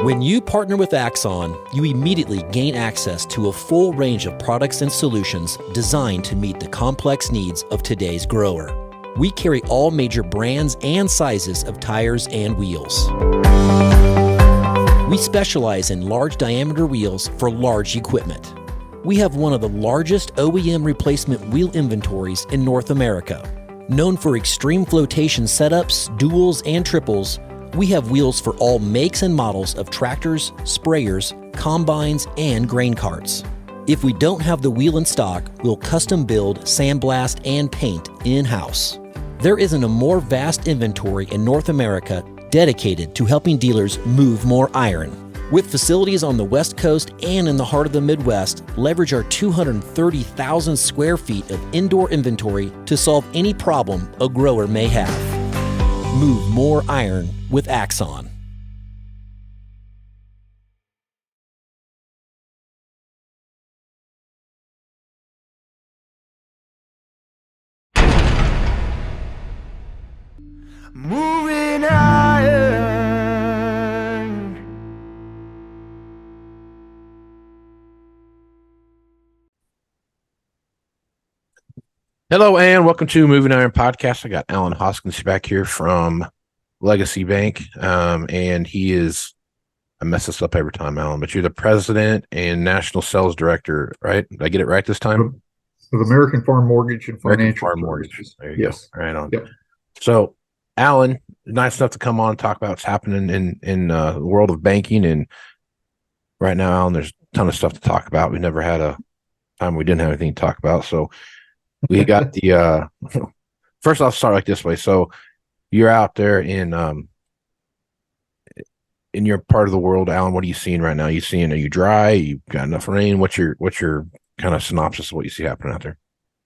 When you partner with Axon, you immediately gain access to a full range of products and solutions designed to meet the complex needs of today's grower. We carry all major brands and sizes of tires and wheels. We specialize in large diameter wheels for large equipment. We have one of the largest OEM replacement wheel inventories in North America. Known for extreme flotation setups, duals, and triples, we have wheels for all makes and models of tractors, sprayers, combines, and grain carts. If we don't have the wheel in stock, we'll custom build, sandblast, and paint in-house. There isn't a more vast inventory in North America dedicated to helping dealers move more iron. With facilities on the West Coast and in the heart of the Midwest, leverage our 230,000 square feet of indoor inventory to solve any problem a grower may have. Move more iron with Axon. Moving iron. Hello and welcome to Moving Iron Podcast. I got Alan Hoskins back here from Legacy Bank, and he is, I mess this up every time, Alan, but you're the president and national sales director, right? Did I get it right this time? Of American Farm Mortgage and Financial Farm Mortgage. There you Yes. go. Right on. Yep. So, Alan, nice enough to come on and talk about what's happening in the world of banking. And right now, Alan, there's a ton of stuff to talk about. We never had a time we didn't have anything to talk about. So we got the first I'll start like this way. So you're out there in your part of the world, Alan. What are you seeing right now? Are you dry? You got enough rain? What's your kind of synopsis of what you see happening out there?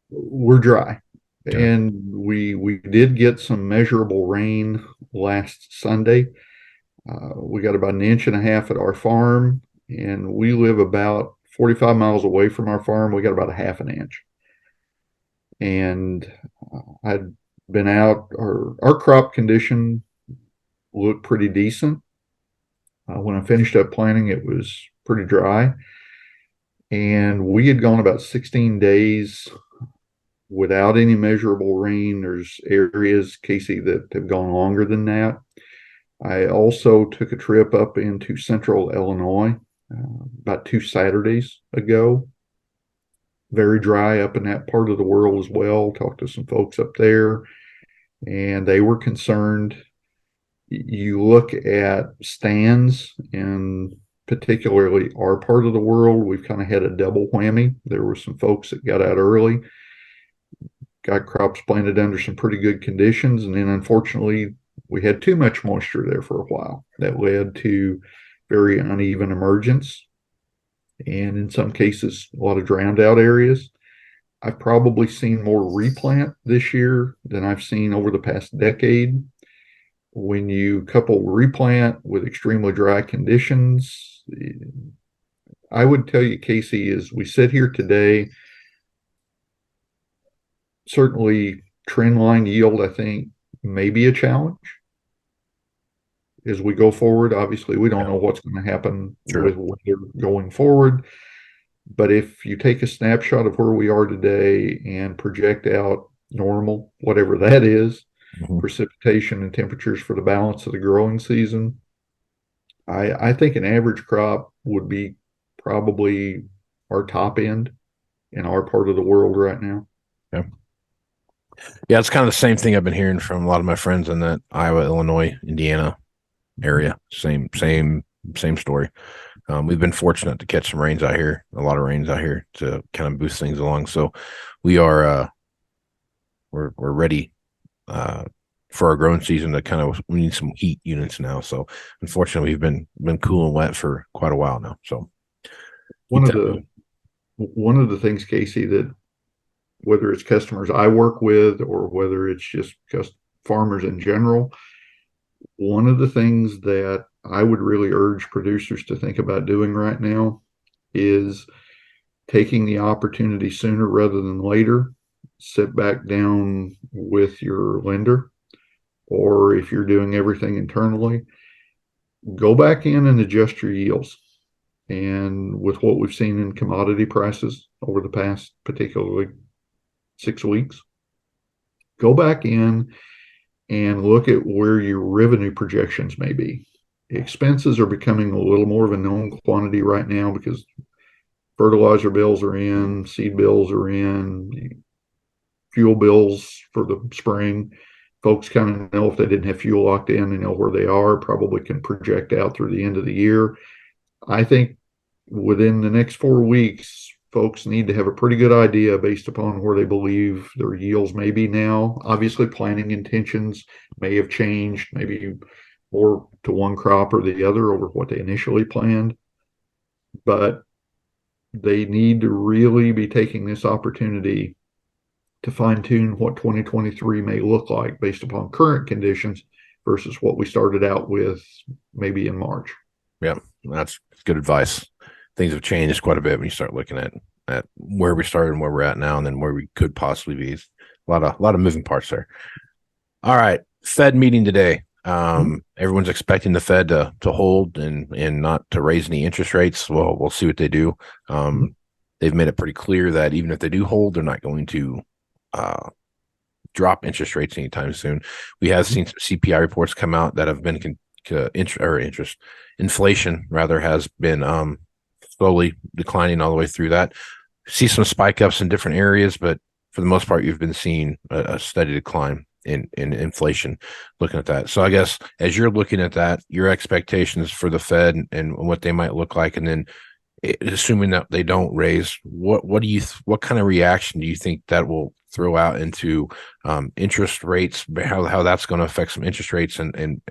We're dry. Okay. And we did get some measurable rain last Sunday. We got about 1.5 inches at our farm, and we live about 45 miles away from our farm. We got about 0.5 inch. And I'd been out, our crop condition looked pretty decent. When I finished up planting, it was pretty dry. And we had gone about 16 days without any measurable rain. There's areas, Casey, that have gone longer than that. I also took a trip up into central Illinois about 2 Saturdays ago. Very dry up in that part of the world as well. Talked to some folks up there, and they were concerned. You look at stands, and particularly our part of the world, we've kind of had a double whammy. There were some folks that got out early, got crops planted under some pretty good conditions, and then unfortunately we had too much moisture there for a while. That led to very uneven emergence, and in some cases a lot of drowned out areas. I've probably seen more replant this year than I've seen over the past decade. When you couple replant with extremely dry conditions, I would tell you, Casey, as we sit here today, certainly trend line yield, I think, may be a challenge as we go forward. Obviously, we don't know what's going to happen with weather going forward. But if you take a snapshot of where we are today and project out normal, whatever that is, precipitation and temperatures for the balance of the growing season, I think an average crop would be probably our top end in our part of the world right now. Yeah, it's kind of the same thing I've been hearing from a lot of my friends in that Iowa, Illinois, Indiana area. Same story. We've been fortunate to catch some rains out here, a lot of rains out here to kind of boost things along. So we are we're ready for our growing season to we need some heat units now. So unfortunately, we've been cool and wet for quite a while now. So one of the things, Casey, that whether it's customers I work with or whether it's just farmers in general, one of the things that I would really urge producers to think about doing right now is taking the opportunity sooner rather than later. Sit back down with your lender, or if you're doing everything internally, go back in and adjust your yields. And with what we've seen in commodity prices over the past, particularly 6 weeks, go back in and look at where your revenue projections may be. Expenses are becoming a little more of a known quantity right now because fertilizer bills are in, seed bills are in, fuel bills for the spring. Folks kind of know if they didn't have fuel locked in, they know where they are, probably can project out through the end of the year. I think within the next 4 weeks, folks need to have a pretty good idea based upon where they believe their yields may be now. Obviously, planting intentions may have changed, maybe more to one crop or the other over what they initially planned. But they need to really be taking this opportunity to fine tune what 2023 may look like based upon current conditions versus what we started out with maybe in March. Yeah, that's good advice. Things have changed quite a bit when you start looking at where we started and where we're at now, and then where we could possibly be. A lot of moving parts there. All right, Fed meeting today. Everyone's expecting the Fed to hold and not to raise any interest rates. Well, we'll see what they do. They've made it pretty clear that even if they do hold, they're not going to drop interest rates anytime soon. We have seen some CPI reports come out that have been inflation rather has been slowly declining all the way through that. See some spike ups in different areas, but for the most part, you've been seeing a steady decline in inflation. Looking at that, so I guess as you're looking at that, your expectations for the Fed and what they might look like, and then assuming that they don't raise, what kind of reaction do you think that will throw out into interest rates? How that's going to affect some interest rates, and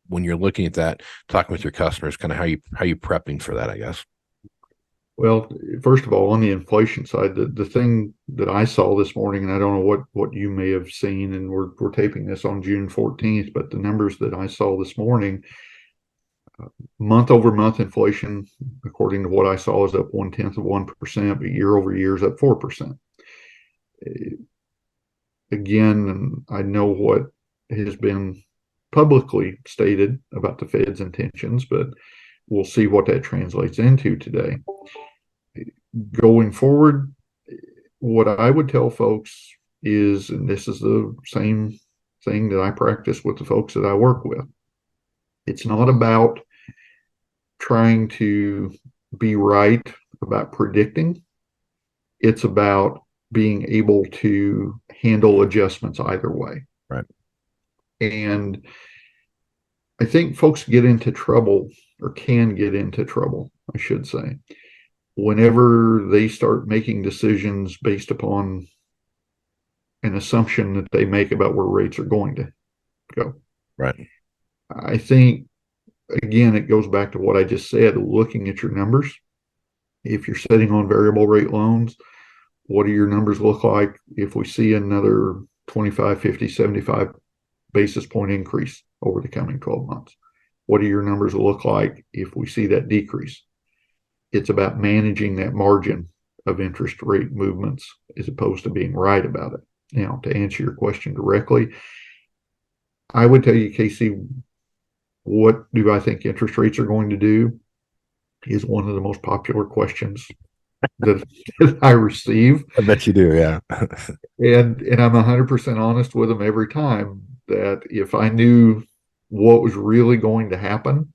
when you're looking at that, talking with your customers, kind of how you prepping for that, I guess. Well, first of all, on the inflation side, the thing that I saw this morning, and I don't know what you may have seen, and we're taping this on June 14th, but the numbers that I saw this morning, month over month inflation, according to what I saw, is up 0.1%, but year over year is up 4%. Again, I know what has been publicly stated about the Fed's intentions, but we'll see what that translates into today. Going forward, what I would tell folks is, and this is the same thing that I practice with the folks that I work with, it's not about trying to be right about predicting. It's about being able to handle adjustments either way. Right. And I think folks get into trouble, or can get into trouble, I should say, whenever they start making decisions based upon an assumption that they make about where rates are going to go. Right. I think, again, it goes back to what I just said, looking at your numbers. If you're sitting on variable rate loans, what do your numbers look like if we see another 25, 50, 75 basis point increase over the coming 12 months? What do your numbers look like if we see that decrease? It's about managing that margin of interest rate movements as opposed to being right about it. Now, to answer your question directly, I would tell you, Casey, what do I think interest rates are going to do is one of the most popular questions that I receive. I bet you do, yeah. and I'm 100% honest with them every time, that if I knew what was really going to happen,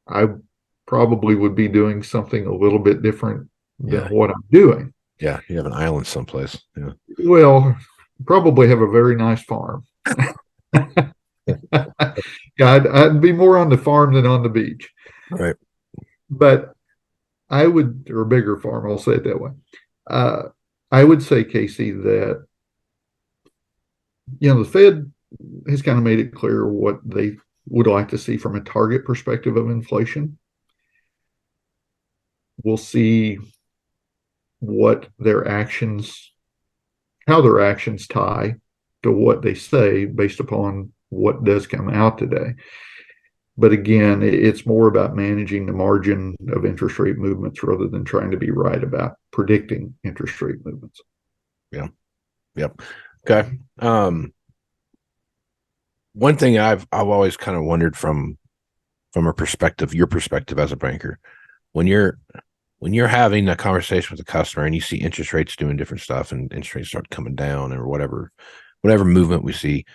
I probably would be doing something a little bit different than what I'm doing. Yeah, you have an island someplace. Yeah. Well, probably have a very nice farm. Yeah, I'd be more on the farm than on the beach. Right. But I would, or a bigger farm, I'll say it that way. I would say, Casey, that, the Fed has kind of made it clear what they would like to see from a target perspective of inflation. We'll see what their actions, how their actions tie to what they say based upon what does come out today. But again, it's more about managing the margin of interest rate movements rather than trying to be right about predicting interest rate movements. Yeah. Yep. Okay. One thing I've always kind of wondered from a perspective, your perspective as a banker, when you're having a conversation with a customer and you see interest rates doing different stuff and interest rates start coming down or whatever movement we see,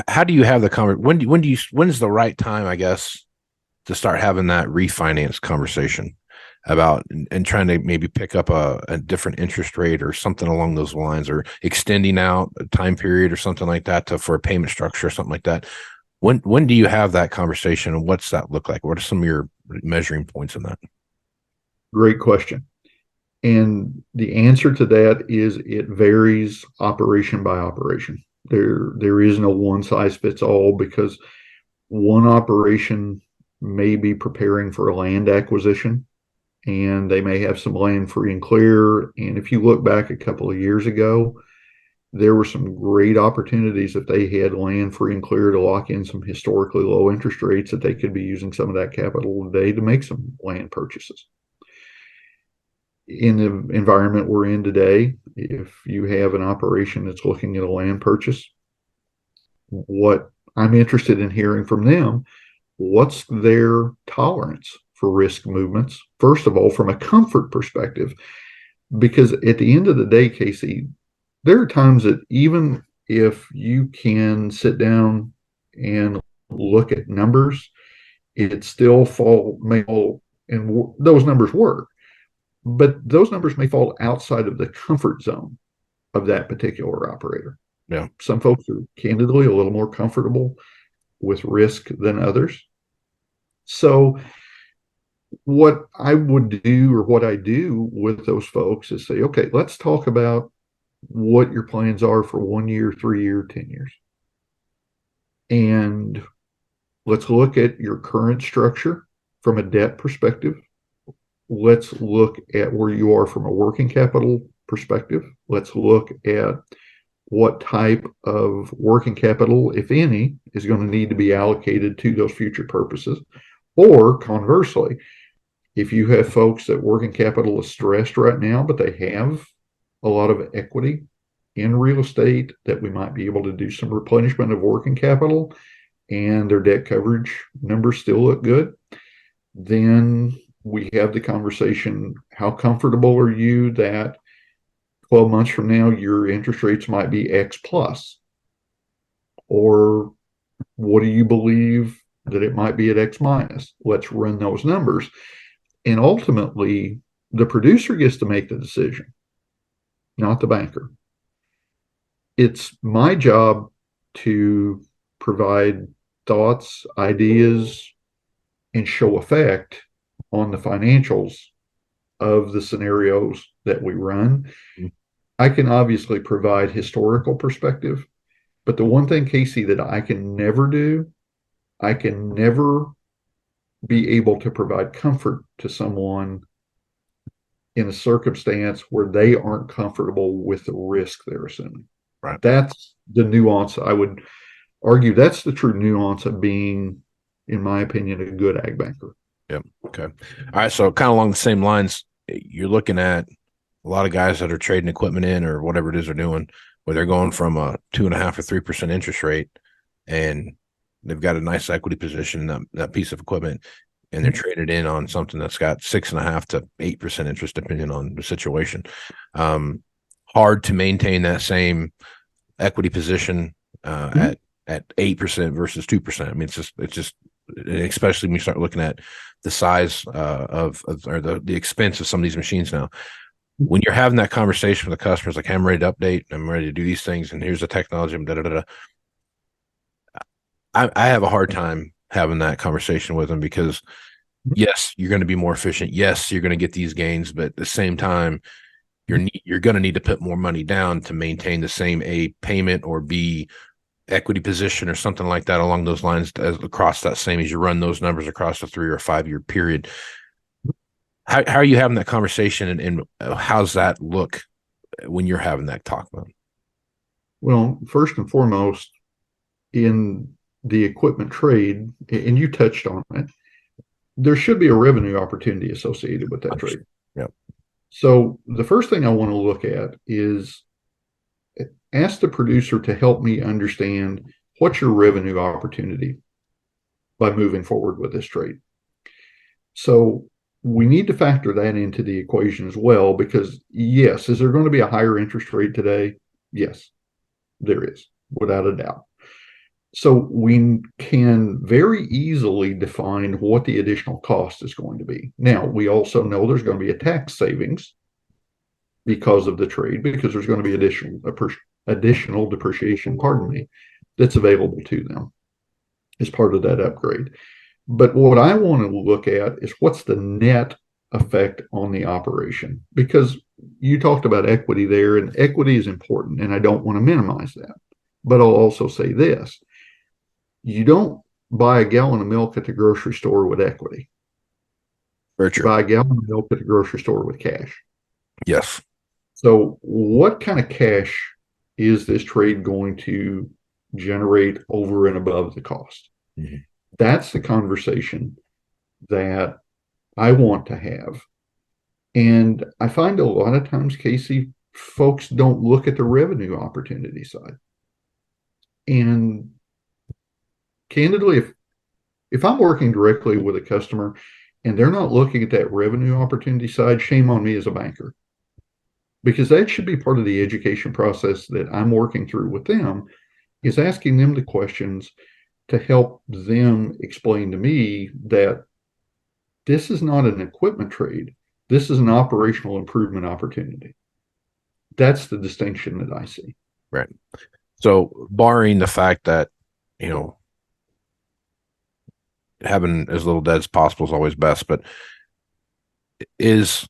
how do you have the conversation? When's the right time, I guess, to start having that refinance conversation about and trying to maybe pick up a different interest rate or something along those lines, or extending out a time period or something like that for a payment structure or something like that? When do you have that conversation, and what's that look like? What are some of your measuring points in that? Great question. And the answer to that is it varies operation by operation. There is no one size fits all, because one operation may be preparing for a land acquisition and they may have some land free and clear. And if you look back a couple of years ago, there were some great opportunities if they had land free and clear to lock in some historically low interest rates, that they could be using some of that capital today to make some land purchases. In the environment we're in today, if you have an operation that's looking at a land purchase, what I'm interested in hearing from them, what's their tolerance for risk movements, first of all, from a comfort perspective. Because at the end of the day, Casey, there are times that even if you can sit down and look at numbers, it still may fall, and those numbers work, but those numbers may fall outside of the comfort zone of that particular operator. Yeah. Some folks are candidly a little more comfortable with risk than others. So what I would do, or what I do with those folks, is say, okay, let's talk about what your plans are for 1 year, 3 year, 10 years. And let's look at your current structure from a debt perspective. Let's look at where you are from a working capital perspective. Let's look at what type of working capital, if any, is going to need to be allocated to those future purposes. Or conversely, if you have folks that working capital is stressed right now, but they have a lot of equity in real estate, that we might be able to do some replenishment of working capital and their debt coverage numbers still look good, then we have the conversation, how comfortable are you that 12 months from now your interest rates might be X plus? Or what do you believe that it might be at X minus? Let's run those numbers. And ultimately, the producer gets to make the decision, not the banker. It's my job to provide thoughts, ideas, and show effect on the financials of the scenarios that we run. I can obviously provide historical perspective, but the one thing, Casey, that I can never do, I can never be able to provide comfort to someone in a circumstance where they aren't comfortable with the risk they're assuming. Right. That's the nuance. I would argue that's the true nuance of being, in my opinion, a good ag banker. Yep. Okay. All right. So kind of along the same lines, you're looking at a lot of guys that are trading equipment in, or whatever it is they're doing, where they're going from a 2.5% or 3% interest rate, and they've got a nice equity position in that piece of equipment, and they're traded in on something that's got 6.5% to 8% interest, depending on the situation. Hard to maintain that same equity position at 8% versus 2%. I mean, it's just, especially when you start looking at the size or the expense of some of these machines now. When you're having that conversation with the customers, like, hey, I'm ready to update, I'm ready to do these things, and here's the technology, I have a hard time having that conversation with them, because yes, you're going to be more efficient. Yes, you're going to get these gains, but at the same time, you're going to need to put more money down to maintain the same A, payment, or B, equity position, or something like that along those lines, across that same, as you run those numbers across a 3 or 5 year period. How are you having that conversation, and how's that look when you're having that talk about? Well, first and foremost, in the equipment trade, and you touched on it, there should be a revenue opportunity associated with that trade. Yep. So the first thing I want to look at is ask the producer to help me understand what's your revenue opportunity by moving forward with this trade? So we need to factor that into the equation as well, because yes, is there going to be a higher interest rate today? Yes, there is, without a doubt. So we can very easily define what the additional cost is going to be. Now, we also know there's going to be a tax savings because of the trade, because there's going to be additional depreciation, that's available to them as part of that upgrade. But what I want to look at is what's the net effect on the operation, because you talked about equity there, and equity is important, and I don't want to minimize that. But I'll also say this: you don't buy a gallon of milk at the grocery store with equity. Very true. You buy a gallon of milk at the grocery store with cash. Yes. So what kind of cash is this trade going to generate over and above the cost? Mm-hmm. That's the conversation that I want to have. And I find a lot of times, Casey, folks don't look at the revenue opportunity side. And candidly, if I'm working directly with a customer and they're not looking at that revenue opportunity side, shame on me as a banker. Because that should be part of the education process that I'm working through with them, is asking them the questions to help them explain to me that this is not an equipment trade. This is an operational improvement opportunity. That's the distinction that I see. Right. So barring the fact that, having as little debt as possible is always best, but is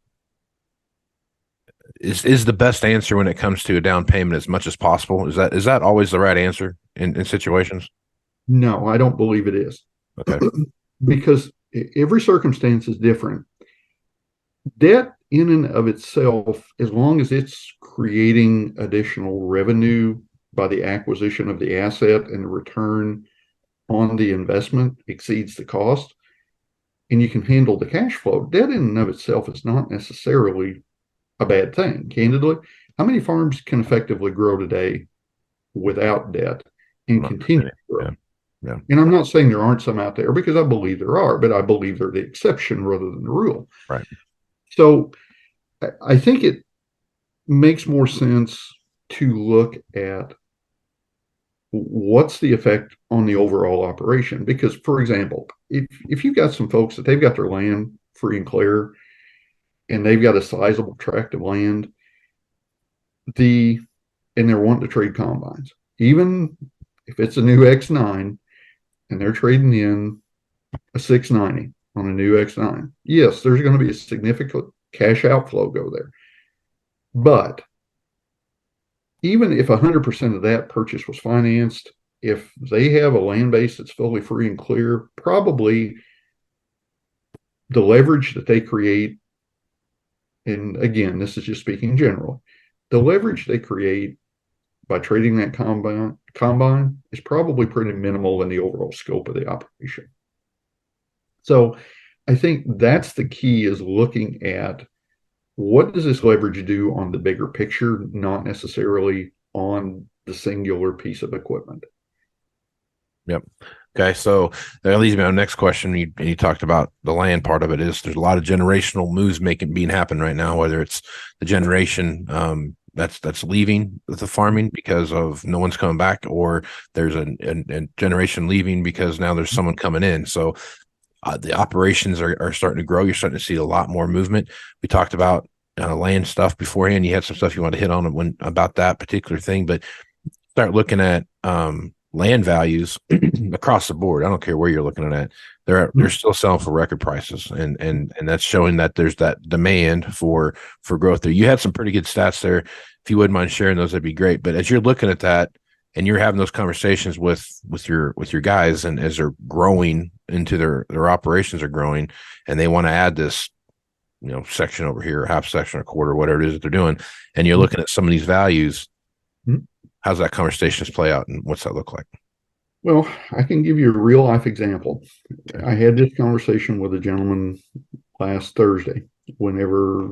the best answer when it comes to a down payment as much as possible? Is that always the right answer in situations? No, I don't believe it is. Okay. Because every circumstance is different. Debt in and of itself, as long as it's creating additional revenue by the acquisition of the asset and the return on the investment exceeds the cost, and you can handle the cash flow, debt in and of itself is not necessarily a bad thing. Candidly, how many farms can effectively grow today without debt and continue to grow? Yeah. Yeah. And I'm not saying there aren't some out there, because I believe there are, but I believe they're the exception rather than the rule. Right. So I think it makes more sense to look at what's the effect on the overall operation. Because, for example, if you've got some folks that they've got their land free and clear and they've got a sizable tract of land, and they're wanting to trade combines, even if it's a new X9 and they're trading in a 690 on a new X9, yes, there's going to be a significant cash outflow go there. But even if 100% of that purchase was financed, if they have a land base that's fully free and clear, probably the leverage that they create, and again, this is just speaking generally, the leverage they create by trading that combine is probably pretty minimal in the overall scope of the operation. So I think that's the key, is looking at what does this leverage do on the bigger picture, not necessarily on the singular piece of equipment. Yep. Okay. So that leads me to the next question. You talked about the land part of it. There's a lot of generational moves being happen right now, whether it's the generation that's leaving the farming because of no one's coming back, or there's a generation leaving because now there's someone coming in. So the operations are starting to grow. You're starting to see a lot more movement. We talked about land stuff beforehand. You had some stuff you want to hit on about that particular thing, but start looking at land values across the board. I don't care where you're looking at. They're still selling for record prices, and that's showing that there's that demand for growth there. You had some pretty good stats there. If you wouldn't mind sharing those, that'd be great. But as you're looking at that and you're having those conversations with your guys, and as they're growing into their operations are growing, and they want to add this, section over here, half section, a quarter, whatever it is that they're doing, and you're looking at some of these values, how's that conversation play out, and what's that look like? Well, I can give you a real life example. I had this conversation with a gentleman last Thursday, whenever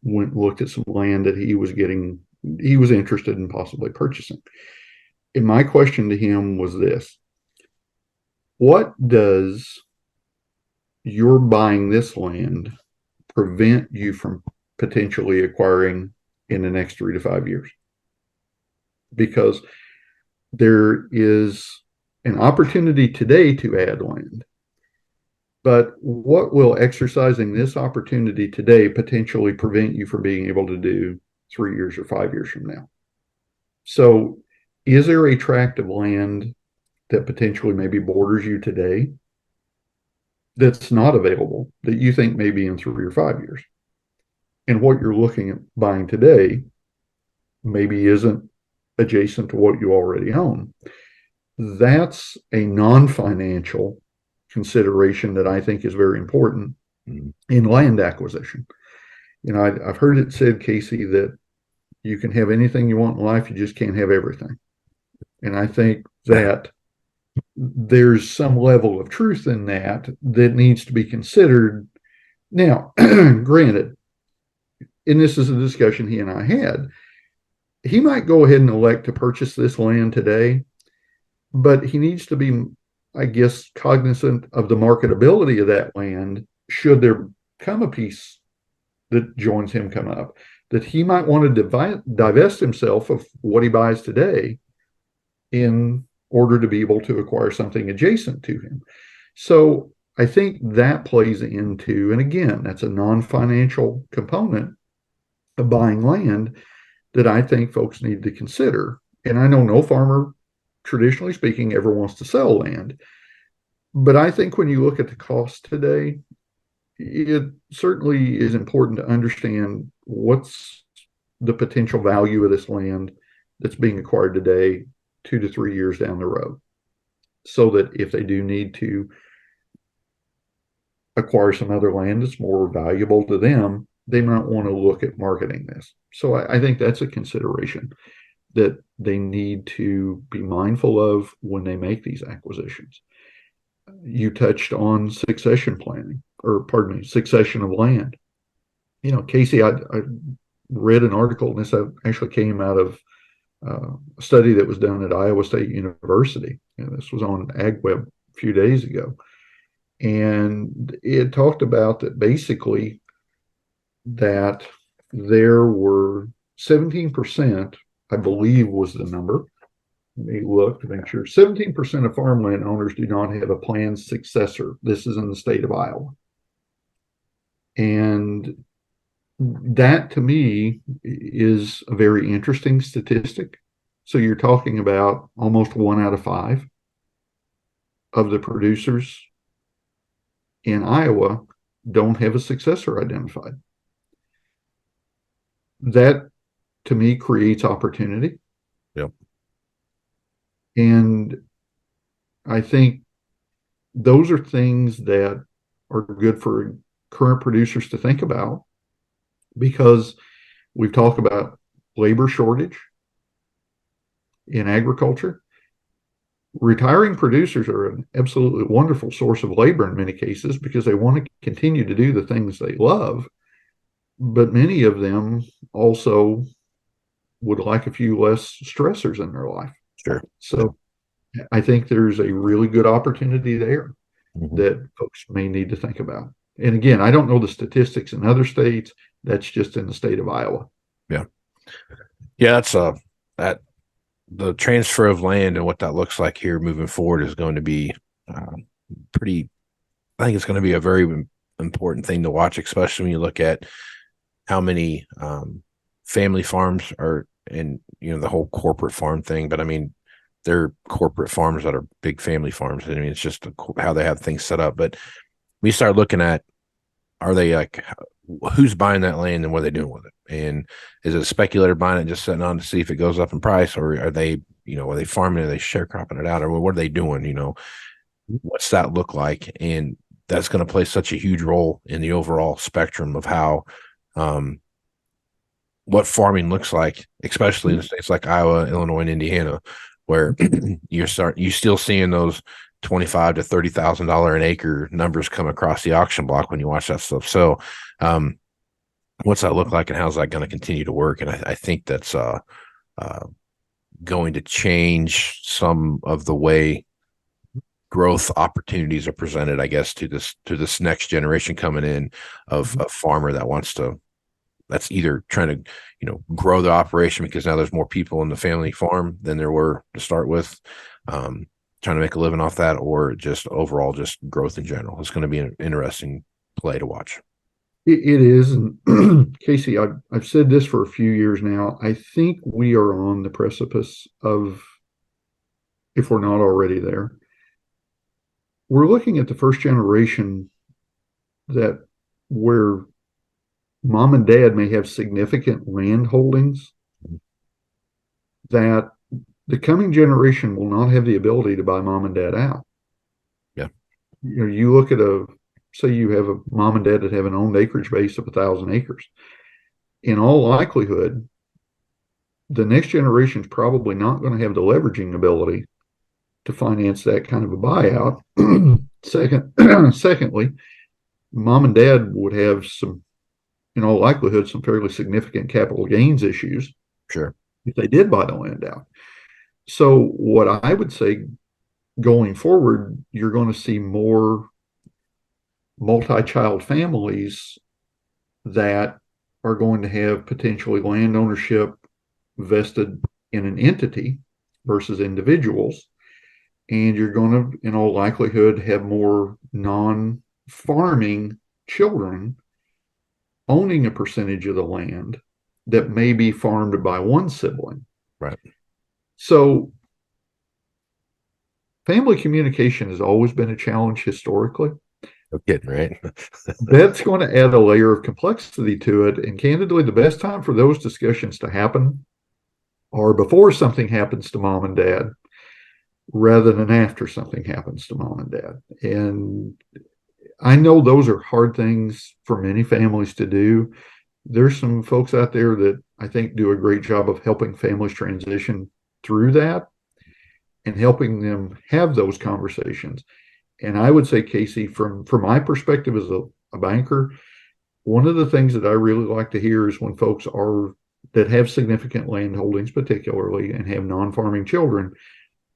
looked at some land that he was interested in possibly purchasing. And my question to him was this: what does your buying this land prevent you from potentially acquiring in the next 3 to 5 years? Because there is an opportunity today to add land, but what will exercising this opportunity today potentially prevent you from being able to do 3 years or 5 years from now? So, is there a tract of land that potentially maybe borders you today that's not available that you think may be in 3 or 5 years? And what you're looking at buying today maybe isn't adjacent to what you already own. That's a non-financial consideration that I think is very important in land acquisition. I've heard it said, Casey, that you can have anything you want in life, you just can't have everything. And I think that there's some level of truth in that needs to be considered. Now, granted, and this is a discussion he and I had, he might go ahead and elect to purchase this land today, but he needs to be, I guess, cognizant of the marketability of that land should there come a piece that joins him come up, that he might want to divest himself of what he buys today in order to be able to acquire something adjacent to him. So I think that plays into, and again, that's a non-financial component of buying land that I think folks need to consider. And I know no farmer, traditionally speaking, ever wants to sell land. But I think when you look at the cost today, it certainly is important to understand what's the potential value of this land that's being acquired today, 2 to 3 years down the road, so that if they do need to acquire some other land that's more valuable to them, they might want to look at marketing this. So I think that's a consideration that they need to be mindful of when they make these acquisitions. You touched on succession planning, or pardon me, succession of land. Casey, I read an article, and this actually came out of a study that was done at Iowa State University. And this was on AgWeb a few days ago. And it talked about that basically that there were 17%, I believe was the number. Let me look to make sure. 17% of farmland owners do not have a planned successor. This is in the state of Iowa. And that to me is a very interesting statistic. So you're talking about almost 1 out of 5 of the producers in Iowa don't have a successor identified. That to me creates opportunity. Yep. And I think those are things that are good for current producers to think about, because we've talked about labor shortage in agriculture. Retiring producers are an absolutely wonderful source of labor in many cases because they want to continue to do the things they love. But many of them also would like a few less stressors in their life. Sure. So I think there's a really good opportunity there that folks may need to think about. And again, I don't know the statistics in other states. That's just in the state of Iowa. Yeah. Yeah, that's that the transfer of land and what that looks like here moving forward is going to be pretty, I think it's going to be a very important thing to watch, especially when you look at how many family farms are in, the whole corporate farm thing. But I mean, they're corporate farms that are big family farms. I mean, it's just how they have things set up. But we start looking at, are they like, who's buying that land and what are they doing with it? And is it a speculator buying it just sitting on to see if it goes up in price, or are they, are they farming it, are they sharecropping it out, or what are they doing? What's that look like? And that's going to play such a huge role in the overall spectrum of how, what farming looks like, especially in states like Iowa, Illinois, and Indiana, where you're still seeing those $25,000 to $30,000 an acre numbers come across the auction block when you watch that stuff. So, what's that look like, and how's that going to continue to work? And I think that's going to change some of the way growth opportunities are presented, I guess, to this next generation coming in of a farmer that wants to, that's either trying to, grow the operation because now there's more people in the family farm than there were to start with, trying to make a living off that, or just overall just growth in general. It's going to be an interesting play to watch. It is. And Casey, I've said this for a few years now. I think we are on the precipice of, if we're not already there, we're looking at the first generation that where mom and dad may have significant land holdings, that the coming generation will not have the ability to buy mom and dad out. Yeah. You look at say you have a mom and dad that have an owned acreage base of 1,000 acres. In all likelihood, the next generation is probably not going to have the leveraging ability to finance that kind of a buyout. Secondly, mom and dad would have in all likelihood, some fairly significant capital gains issues. Sure. If they did buy the land out. So what I would say going forward, you're going to see more multi-child families that are going to have potentially land ownership vested in an entity versus individuals. And you're going to, in all likelihood, have more non-farming children owning a percentage of the land that may be farmed by one sibling. Right. So family communication has always been a challenge historically. No kidding, right? That's going to add a layer of complexity to it. And candidly, the best time for those discussions to happen are before something happens to mom and dad, rather than after something happens to mom and dad. And I know those are hard things for many families to do. There's some folks out there that I think do a great job of helping families transition through that and helping them have those conversations. And I would say, Casey, from my perspective as a banker, one of the things that I really like to hear is when folks that have significant land holdings particularly and have non-farming children,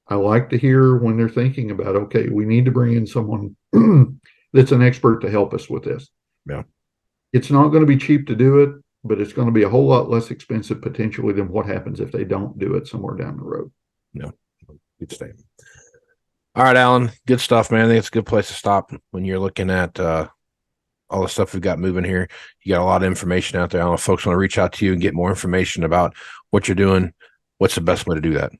I like to hear when they're thinking about, okay, we need to bring in someone that's an expert to help us with this. Yeah. It's not going to be cheap to do it, but it's going to be a whole lot less expensive potentially than what happens if they don't do it somewhere down the road. No, good statement. All right, Alan, good stuff, man. I think it's a good place to stop when you're looking at all the stuff we've got moving here. You got a lot of information out there. I don't know if folks want to reach out to you and get more information about what you're doing. What's the best way to do that?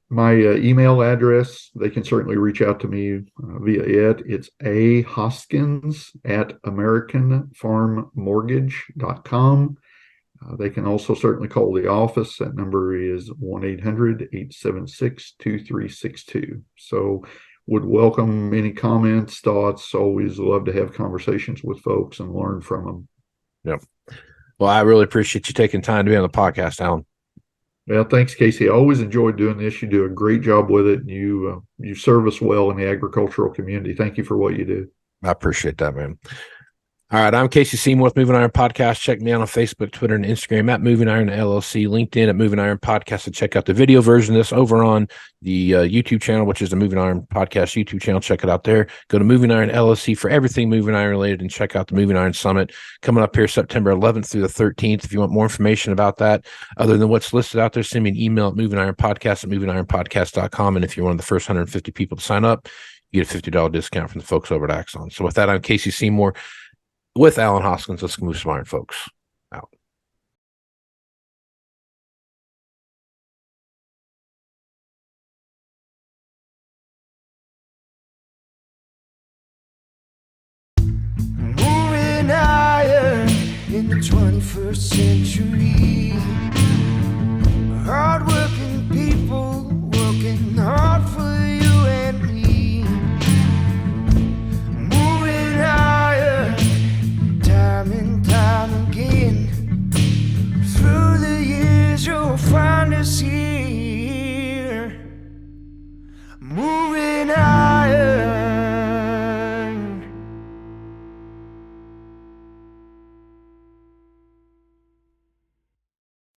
My email address, they can certainly reach out to me via it. It's ahoskins@americanfarmmortgage.com. They can also certainly call the office. That number is 1-800-876-2362. So would welcome any comments, thoughts. Always love to have conversations with folks and learn from them. Yep. Well, I really appreciate you taking time to be on the podcast, Alan. Well, thanks, Casey. I always enjoyed doing this. You do a great job with it. And you serve us well in the agricultural community. Thank you for what you do. I appreciate that, man. All right, I'm Casey Seymour with Moving Iron Podcast. Check me out on Facebook, Twitter, and Instagram at Moving Iron LLC, LinkedIn at Moving Iron Podcast, and check out the video version of this over on the YouTube channel, which is the Moving Iron Podcast YouTube channel. Check it out there. Go to Moving Iron LLC for everything Moving Iron related, and check out the Moving Iron Summit coming up here September 11th through the 13th. If you want more information about that, other than what's listed out there, send me an email at movingironpodcast@movingironpodcast.com. And if you're one of the first 150 people to sign up, you get a $50 discount from the folks over at Axon. So with that, I'm Casey Seymour with Alan Hoskins. Let's move some iron, folks. Out. Moving iron in the 21st century.